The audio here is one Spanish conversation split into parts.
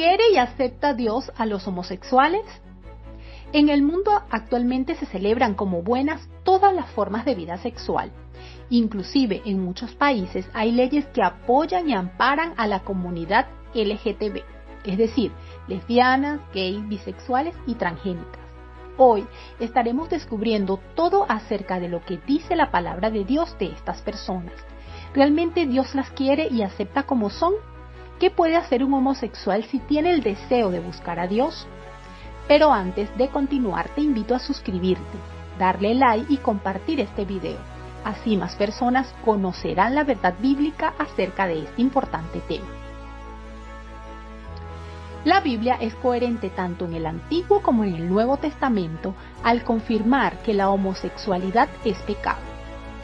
¿Quiere y acepta Dios a los homosexuales? En el mundo actualmente se celebran como buenas todas las formas de vida sexual. Inclusive en muchos países hay leyes que apoyan y amparan a la comunidad LGTB, es decir, lesbianas, gays, bisexuales y transgénicas. Hoy estaremos descubriendo todo acerca de lo que dice la palabra de Dios de estas personas. ¿Realmente Dios las quiere y acepta como son? ¿Qué puede hacer un homosexual si tiene el deseo de buscar a Dios? Pero antes de continuar te invito a suscribirte, darle like y compartir este video. Así más personas conocerán la verdad bíblica acerca de este importante tema. La Biblia es coherente tanto en el Antiguo como en el Nuevo Testamento al confirmar que la homosexualidad es pecado.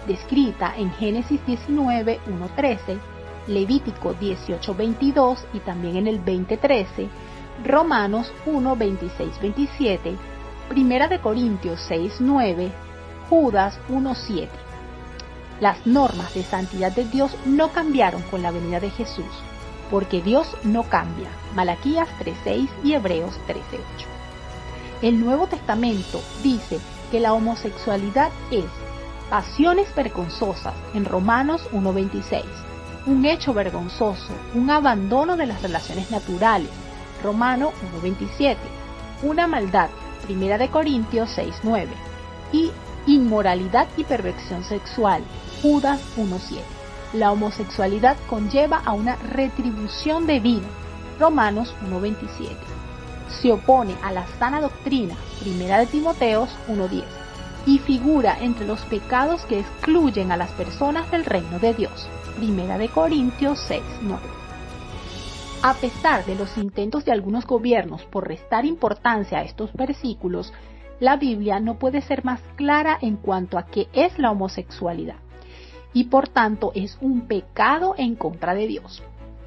Descrita en Génesis 19, 1-13, Levítico 18:22 y también en el 20:13, Romanos 1, 26-27, Primera de Corintios 6:9, Judas 1:7. Las normas de santidad de Dios no cambiaron con la venida de Jesús, porque Dios no cambia. Malaquías 3:6 y Hebreos 13:8. El Nuevo Testamento dice que la homosexualidad es pasiones vergonzosas en Romanos 1:26, un hecho vergonzoso, un abandono de las relaciones naturales, Romano 1:27, una maldad, Primera de Corintios 6:9, y inmoralidad y perversión sexual, Judas 1:7. La homosexualidad conlleva a una retribución de vida, Romanos 1:27. Se opone a la sana doctrina, Primera de Timoteos 1:10, y figura entre los pecados que excluyen a las personas del reino de Dios, Primera de Corintios 6:9. A pesar de los intentos de algunos gobiernos por restar importancia a estos versículos, la Biblia no puede ser más clara en cuanto a qué es la homosexualidad, y por tanto es un pecado en contra de Dios.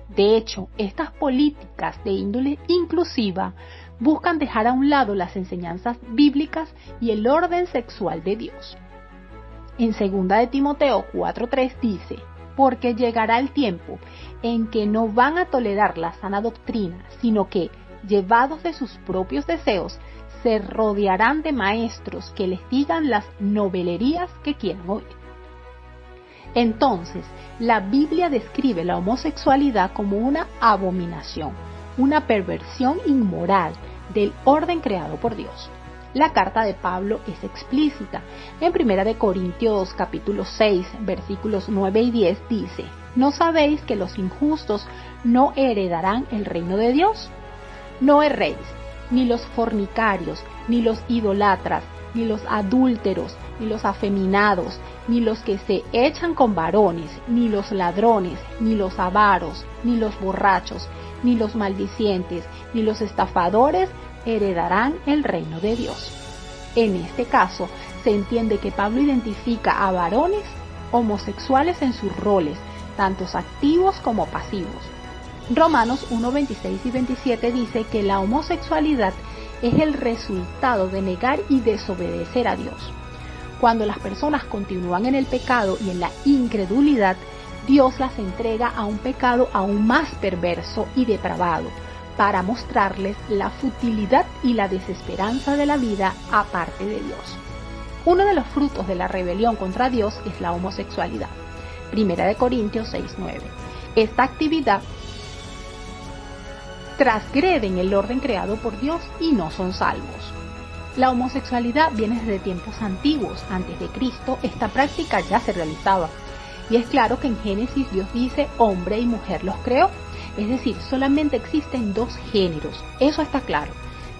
De hecho, estas políticas de índole inclusiva buscan dejar a un lado las enseñanzas bíblicas y el orden sexual de Dios. En 2 de Timoteo 4:3 dice: porque llegará el tiempo en que no van a tolerar la sana doctrina, sino que, llevados de sus propios deseos, se rodearán de maestros que les digan las novelerías que quieran oír. Entonces, la Biblia describe la homosexualidad como una abominación, una perversión inmoral del orden creado por Dios. La carta de Pablo es explícita. En 1 de Corintios capítulo 6, versículos 9 y 10 dice: ¿no sabéis que los injustos no heredarán el reino de Dios? No erréis, ni los fornicarios, ni los idolatras, ni los adúlteros, ni los afeminados, ni los que se echan con varones, ni los ladrones, ni los avaros, ni los borrachos, ni los maldicientes, ni los estafadores heredarán el reino de Dios. En este caso, se entiende que Pablo identifica a varones homosexuales en sus roles, tanto activos como pasivos. Romanos 1, 26 y 27 dice que la homosexualidad es el resultado de negar y desobedecer a Dios. Cuando las personas continúan en el pecado y en la incredulidad, Dios las entrega a un pecado aún más perverso y depravado, para mostrarles la futilidad y la desesperanza de la vida aparte de Dios. Uno de los frutos de la rebelión contra Dios es la homosexualidad. 1 de Corintios 6:9. Esta actividad transgreden el orden creado por Dios y no son salvos. La homosexualidad viene desde tiempos antiguos. Antes de Cristo, esta práctica ya se realizaba. Y es claro que en Génesis Dios dice: hombre y mujer los creó. Es decir, solamente existen dos géneros, eso está claro.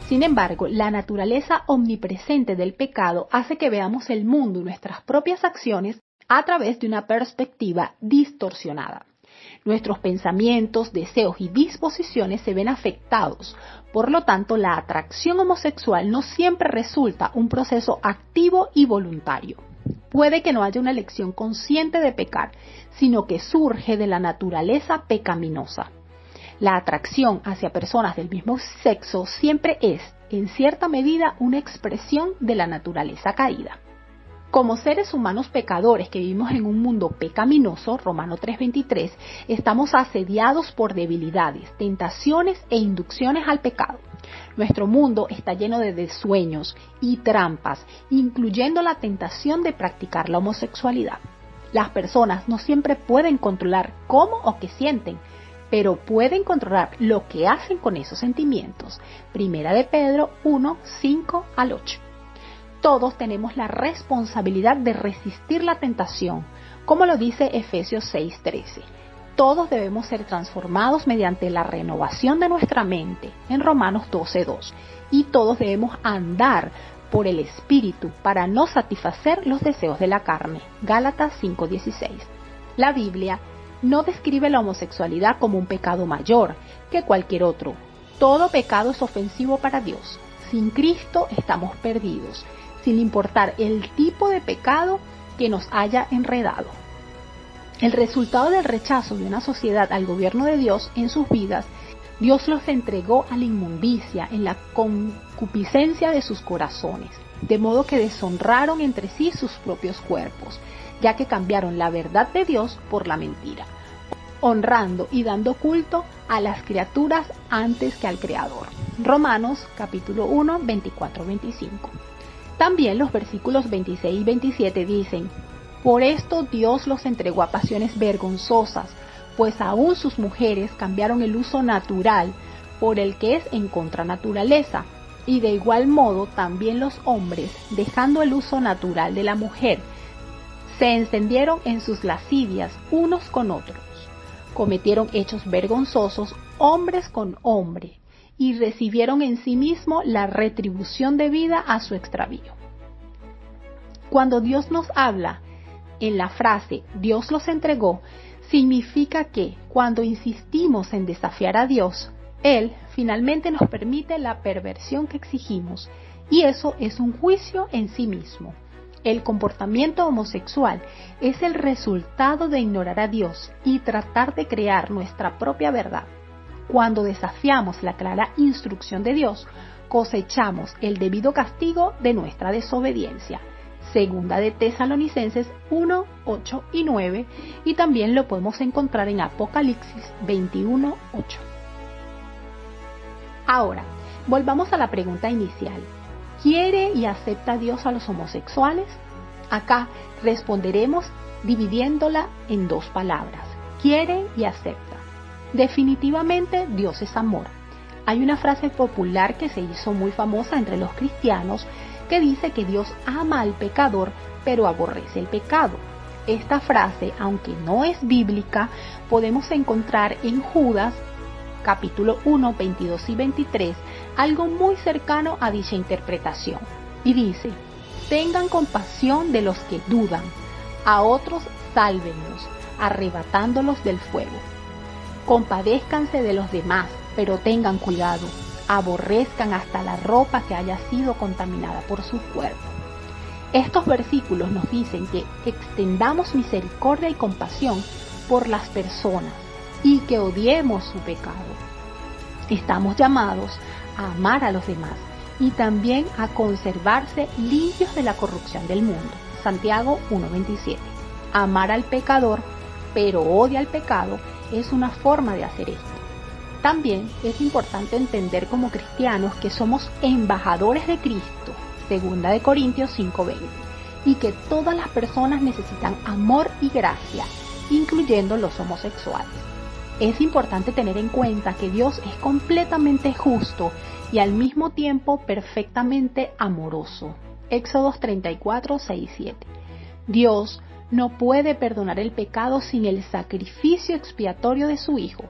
Sin embargo, la naturaleza omnipresente del pecado hace que veamos el mundo y nuestras propias acciones a través de una perspectiva distorsionada. Nuestros pensamientos, deseos y disposiciones se ven afectados. Por lo tanto, la atracción homosexual no siempre resulta un proceso activo y voluntario. Puede que no haya una elección consciente de pecar, sino que surge de la naturaleza pecaminosa. La atracción hacia personas del mismo sexo siempre es, en cierta medida, una expresión de la naturaleza caída. Como seres humanos pecadores que vivimos en un mundo pecaminoso, Romanos 3:23, estamos asediados por debilidades, tentaciones e inducciones al pecado. Nuestro mundo está lleno de sueños y trampas, incluyendo la tentación de practicar la homosexualidad. Las personas no siempre pueden controlar cómo o qué sienten, pero pueden controlar lo que hacen con esos sentimientos. Primera de Pedro 1:5-8. Todos tenemos la responsabilidad de resistir la tentación, como lo dice Efesios 6:13. Todos debemos ser transformados mediante la renovación de nuestra mente, en Romanos 12:2. Y todos debemos andar por el Espíritu para no satisfacer los deseos de la carne, Gálatas 5:16. La Biblia no describe la homosexualidad como un pecado mayor que cualquier otro. Todo pecado es ofensivo para Dios. Sin Cristo estamos perdidos, sin importar el tipo de pecado que nos haya enredado. El resultado del rechazo de una sociedad al gobierno de Dios en sus vidas, Dios los entregó a la inmundicia en la concupiscencia de sus corazones, de modo que deshonraron entre sí sus propios cuerpos, ya que cambiaron la verdad de Dios por la mentira, honrando y dando culto a las criaturas antes que al Creador. Romanos capítulo 1, 24-25. También los versículos 26 y 27 dicen: por esto Dios los entregó a pasiones vergonzosas, pues aún sus mujeres cambiaron el uso natural por el que es en contranaturaleza, y de igual modo también los hombres, dejando el uso natural de la mujer, se encendieron en sus lascivias unos con otros, cometieron hechos vergonzosos hombres con hombre, y recibieron en sí mismo la retribución debida a su extravío. Cuando Dios nos habla en la frase Dios los entregó, significa que cuando insistimos en desafiar a Dios, Él finalmente nos permite la perversión que exigimos, y eso es un juicio en sí mismo. El comportamiento homosexual es el resultado de ignorar a Dios y tratar de crear nuestra propia verdad. Cuando desafiamos la clara instrucción de Dios, cosechamos el debido castigo de nuestra desobediencia. Segunda de Tesalonicenses 1, 8 y 9, y también lo podemos encontrar en Apocalipsis 21, 8. Ahora, volvamos a la pregunta inicial. ¿Quiere y acepta Dios a los homosexuales? Acá responderemos dividiéndola en dos palabras: quiere y acepta. Definitivamente Dios es amor. Hay una frase popular que se hizo muy famosa entre los cristianos que dice que Dios ama al pecador, pero aborrece el pecado. Esta frase, aunque no es bíblica, podemos encontrar en Judas, capítulo 1, 22 y 23, algo muy cercano a dicha interpretación. Y dice: tengan compasión de los que dudan, a otros sálvenlos, arrebatándolos del fuego. Compadézcanse de los demás, pero tengan cuidado, aborrezcan hasta la ropa que haya sido contaminada por su cuerpo. Estos versículos nos dicen que extendamos misericordia y compasión por las personas y que odiemos su pecado. Estamos llamados a amar a los demás y también a conservarse limpios de la corrupción del mundo. Santiago 1:27. Amar al pecador, pero odia al pecado, es una forma de hacer esto. También es importante entender como cristianos que somos embajadores de Cristo, 2 Corintios 5:20, y que todas las personas necesitan amor y gracia, incluyendo los homosexuales. Es importante tener en cuenta que Dios es completamente justo y al mismo tiempo perfectamente amoroso. Éxodos 34, 6 y 7. Dios no puede perdonar el pecado sin el sacrificio expiatorio de su Hijo.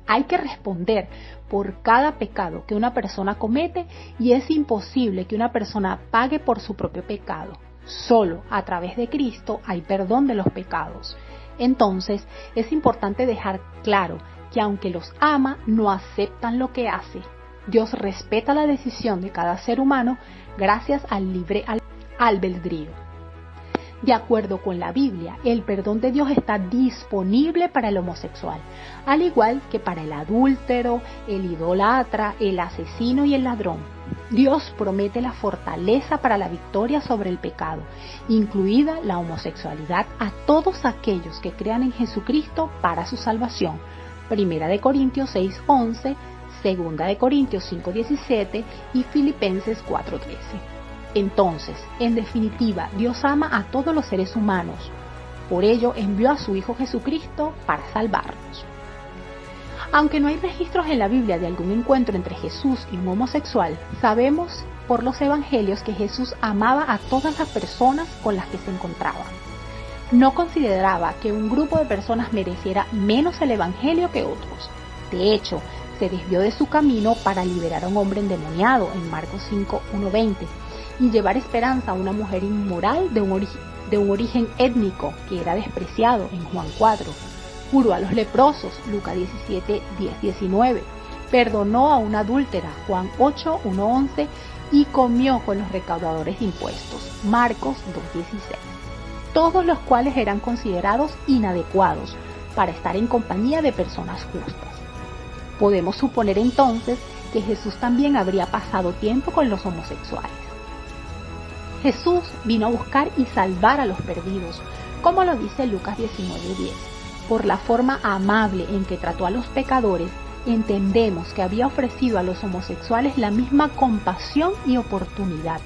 Hay que responder por cada pecado que una persona comete y es imposible que una persona pague por su propio pecado. Solo a través de Cristo hay perdón de los pecados. Entonces, es importante dejar claro que aunque los ama, no aceptan lo que hace. Dios respeta la decisión de cada ser humano gracias al libre albedrío. De acuerdo con la Biblia, el perdón de Dios está disponible para el homosexual, al igual que para el adúltero, el idólatra, el asesino y el ladrón. Dios promete la fortaleza para la victoria sobre el pecado, incluida la homosexualidad, a todos aquellos que crean en Jesucristo para su salvación. 1 Corintios 6:11, 2 Corintios 5:17 y Filipenses 4:13. Entonces, en definitiva, Dios ama a todos los seres humanos. Por ello, envió a su Hijo Jesucristo para salvarnos. Aunque no hay registros en la Biblia de algún encuentro entre Jesús y un homosexual, sabemos por los evangelios que Jesús amaba a todas las personas con las que se encontraba. No consideraba que un grupo de personas mereciera menos el evangelio que otros. De hecho, se desvió de su camino para liberar a un hombre endemoniado en Marcos 5:1-20 y llevar esperanza a una mujer inmoral de un origen étnico que era despreciado en Juan 4. Curó a los leprosos, Lucas 17:10-19, perdonó a una adúltera, Juan 8:1-11, y comió con los recaudadores de impuestos, Marcos 2:16, todos los cuales eran considerados inadecuados para estar en compañía de personas justas. Podemos suponer entonces que Jesús también habría pasado tiempo con los homosexuales. Jesús vino a buscar y salvar a los perdidos, como lo dice Lucas 19:10. Por la forma amable en que trató a los pecadores, entendemos que había ofrecido a los homosexuales la misma compasión y oportunidad.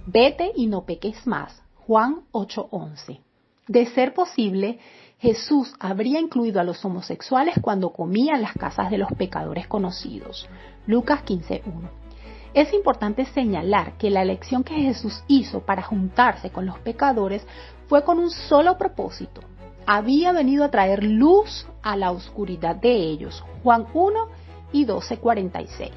Vete y no peques más, Juan 8:11. De ser posible, Jesús habría incluido a los homosexuales cuando comía en las casas de los pecadores conocidos, Lucas 15:1. Es importante señalar que la elección que Jesús hizo para juntarse con los pecadores fue con un solo propósito. Había venido a traer luz a la oscuridad de ellos, Juan 1 y 12:46.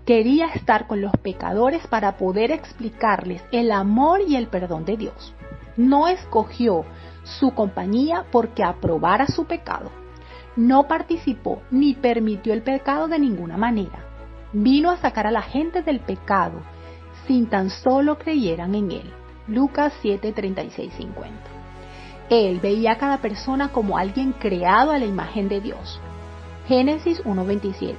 Quería estar con los pecadores para poder explicarles el amor y el perdón de Dios. No escogió su compañía porque aprobara su pecado. No participó ni permitió el pecado de ninguna manera. Vino a sacar a la gente del pecado sin tan solo creyeran en él. Lucas 7:36-50. Él veía a cada persona como alguien creado a la imagen de Dios. Génesis 1:27.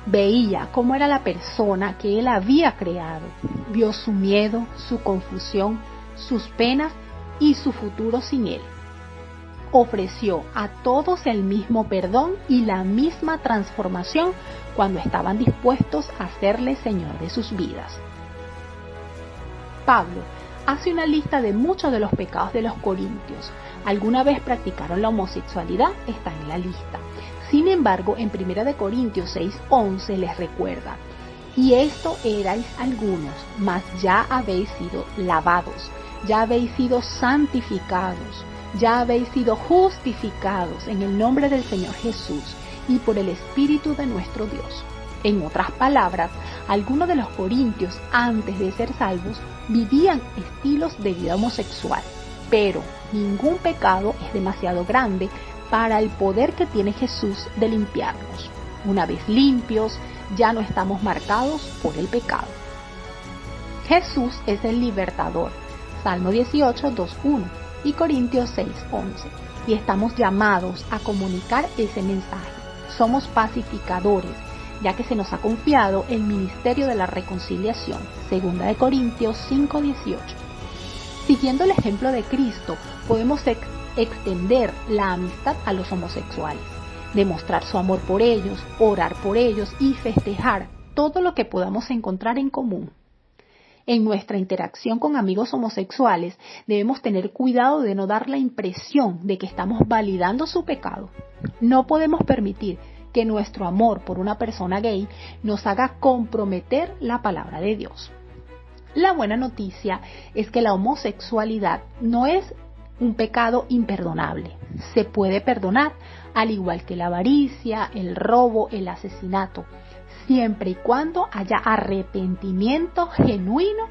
Veía cómo era la persona que él había creado. Vio su miedo, su confusión, sus penas y su futuro sin él. Ofreció a todos el mismo perdón y la misma transformación cuando estaban dispuestos a hacerle Señor de sus vidas. Pablo hace una lista de muchos de los pecados de los corintios. ¿Alguna vez practicaron la homosexualidad? Está en la lista. Sin embargo, en 1 Corintios 6:11 les recuerda: y esto erais algunos, mas ya habéis sido lavados, ya habéis sido santificados, ya habéis sido justificados en el nombre del Señor Jesús y por el Espíritu de nuestro Dios. En otras palabras, algunos de los corintios, antes de ser salvos, vivían estilos de vida homosexual, pero ningún pecado es demasiado grande para el poder que tiene Jesús de limpiarnos. Una vez limpios, ya no estamos marcados por el pecado. Jesús es el libertador, Salmo 18:2-1 y Corintios 6:11, y estamos llamados a comunicar ese mensaje. Somos pacificadores, ya que se nos ha confiado el ministerio de la reconciliación, 2 Corintios 5:18. Siguiendo el ejemplo de Cristo, podemos extender la amistad a los homosexuales, demostrar su amor por ellos, orar por ellos y festejar todo lo que podamos encontrar en común. En nuestra interacción con amigos homosexuales debemos tener cuidado de no dar la impresión de que estamos validando su pecado. No podemos permitir que nuestro amor por una persona gay nos haga comprometer la palabra de Dios. La buena noticia es que la homosexualidad no es un pecado imperdonable. Se puede perdonar, al igual que la avaricia, el robo, el asesinato, siempre y cuando haya arrepentimiento genuino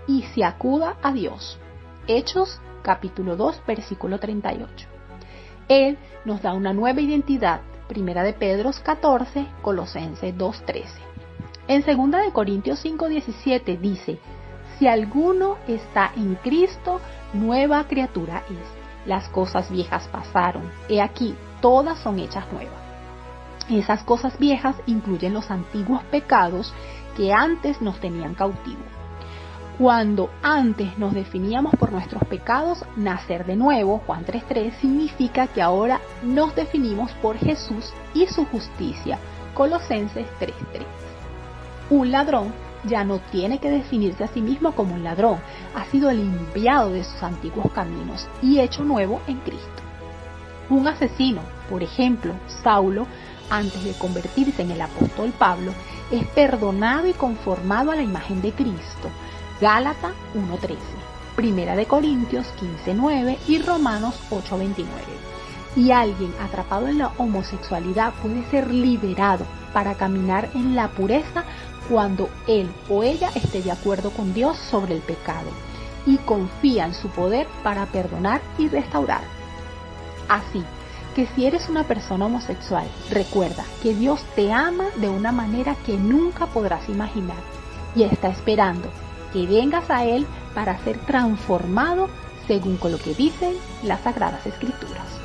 y se acuda a Dios. Hechos capítulo 2, versículo 38. Él nos da una nueva identidad, 1 de Pedro 14, Colosenses 2:13. En 2 Corintios 5:17 dice: si alguno está en Cristo, nueva criatura es. Las cosas viejas pasaron, he aquí, todas son hechas nuevas. Esas cosas viejas incluyen los antiguos pecados que antes nos tenían cautivo. Cuando antes nos definíamos por nuestros pecados, nacer de nuevo, Juan 3:3, significa que ahora nos definimos por Jesús y su justicia, Colosenses 3:3. Un ladrón ya no tiene que definirse a sí mismo como un ladrón, ha sido limpiado de sus antiguos caminos y hecho nuevo en Cristo. Un asesino, por ejemplo, Saulo, antes de convertirse en el apóstol Pablo, es perdonado y conformado a la imagen de Cristo. Gálatas 1:13, Primera de Corintios 15:9 y Romanos 8:29. Y alguien atrapado en la homosexualidad puede ser liberado para caminar en la pureza cuando él o ella esté de acuerdo con Dios sobre el pecado y confía en su poder para perdonar y restaurar. Así que si eres una persona homosexual, recuerda que Dios te ama de una manera que nunca podrás imaginar y está esperando que vengas a Él para ser transformado según con lo que dicen las Sagradas Escrituras.